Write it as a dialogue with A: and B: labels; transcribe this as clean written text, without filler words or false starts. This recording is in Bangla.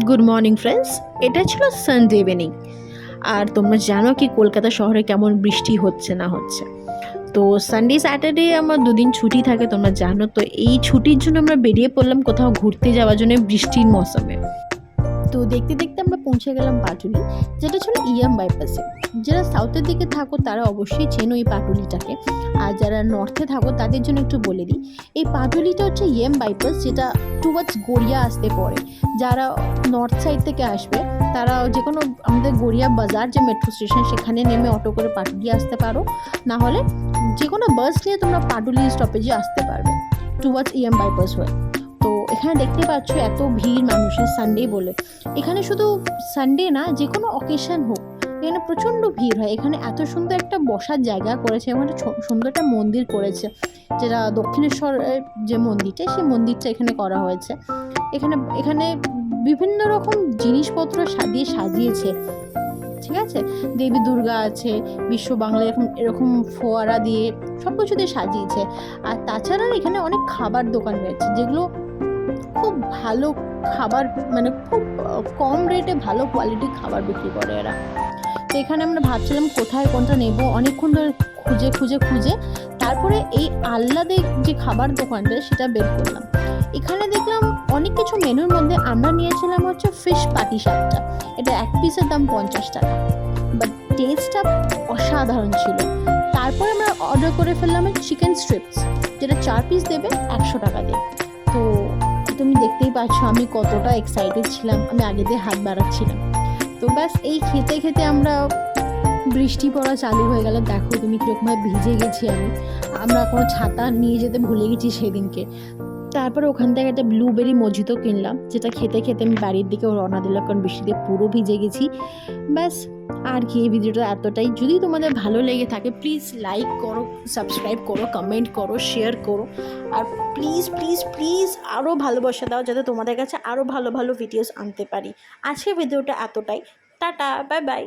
A: Good morning friends. এটা ছিল সানডে ইভিনিং। আর তোমরা জানো কি কলকাতা শহরে কেমন বৃষ্টি হচ্ছে না হচ্ছে। তো সানডে স্যাটারডে আমার দুদিন ছুটি থাকে, তোমরা জানো। তো এই ছুটির জন্য আমরা বেরিয়ে পড়লাম কোথাও ঘুরতে যাওয়ার জন্য বৃষ্টির মৌসুমে। তো দেখতে দেখতে আমরা পৌঁছে গেলাম পাটুলি, যেটা ছিল ইএম বাইপাসে। যারা সাউথের দিকে থাকো তারা অবশ্যই চেনো এই পাটুলিটাকে, আর যারা নর্থে থাকো তাদের জন্য একটু বলে দিই, এই পাটুলিটা হচ্ছে ইএম বাইপাস, যেটা টুয়ার্ডস গড়িয়া আসতে পড়ে। যারা নর্থ সাইড থেকে আসবে তারা যে কোনো আমাদের গড়িয়া বাজার যে মেট্রো স্টেশন, সেখানে নেমে অটো করে পাটুলি আসতে পারো, না হলে যে কোনো বাস নিয়ে তোমরা পাটুলি স্টপেজে আসতে পারবে টুয়ার্ডস ইএম বাইপাস হয়ে। তো এখানে দেখতে পাচ্ছ এত ভিড় মানুষের, সানডে বলে। এখানে শুধু সানডে না, যে কোনো অকেশন হোক এখানে প্রচণ্ড ভিড় হয়। এখানে এত সুন্দর একটা বসার জায়গা করেছে এবং একটা সুন্দর একটা মন্দির করেছে, যেটা দক্ষিণেশ্বরের যে মন্দিরটা, সেই মন্দিরটা এখানে করা হয়েছে। এখানে এখানে বিভিন্ন রকম জিনিসপত্র সাজিয়েছে, ঠিক আছে। দেবী দুর্গা আছে, বিশ্ব বাংলা এরকম ফোয়ারা দিয়ে সব কিছু দিয়ে সাজিয়েছে। আর তাছাড়া এখানে অনেক খাবার দোকান রয়েছে, যেগুলো খুব ভালো খাবার, মানে খুব কম রেটে ভালো কোয়ালিটির খাবার বিক্রি করে এরা। তো এখানে আমরা ভাবছিলাম কোথায় কোনটা নেব, অনেকক্ষণ ধরে খুঁজে তারপরে এই আহ্লাদে যে খাবার দোকানটা সেটা বের করলাম। এখানে দেখলাম অনেক কিছু মেনুর মধ্যে আমরা নিয়েছিলাম হচ্ছে ফিশ পাটিসাপটা। এটা এক পিসের দাম 50 টাকা, বাট টেস্টটা অসাধারণ ছিল। তারপরে আমরা অর্ডার করে ফেললাম চিকেন স্ট্রিপস, যেটা 4 পিস দেবে 100 টাকা দিয়ে। তো তুমি দেখতেই পাচ্ছ আমি কতটা এক্সাইটেড ছিলাম, আমি আগে দিয়ে হাত বাড়াচ্ছিলাম। তো ব্যাস এই খেতে খেতে আমরা বৃষ্টি পড়া চালু হয়ে গেল। দেখো তুমি কীরকমভাবে ভিজে গেছি আমরা কোনো ছাতা নিয়ে যেতে ভুলে গেছি সেদিনকে। তারপরে ওখান থেকে একটা ব্লুবেরি মজিতো কিনলাম, যেটা খেতে খেতে আমি বাড়ির দিকেও রওনা দিলাম, কারণ বৃষ্টিতে পুরো ভিজে গেছি। ব্যাস, আর কি, এই ভিডিওটা এতটাই। যদি তোমাদের ভালো লেগে থাকে প্লিজ লাইক করো, সাবস্ক্রাইব করো, কমেন্ট করো, শেয়ার করো। আর প্লিজ প্লিজ প্লিজ আরও ভালোবাসা দাও, যাতে তোমাদের কাছে আরও ভালো ভালো ভিডিওস আনতে পারি। আজকে ভিডিওটা এতটাই। Tata, bye bye.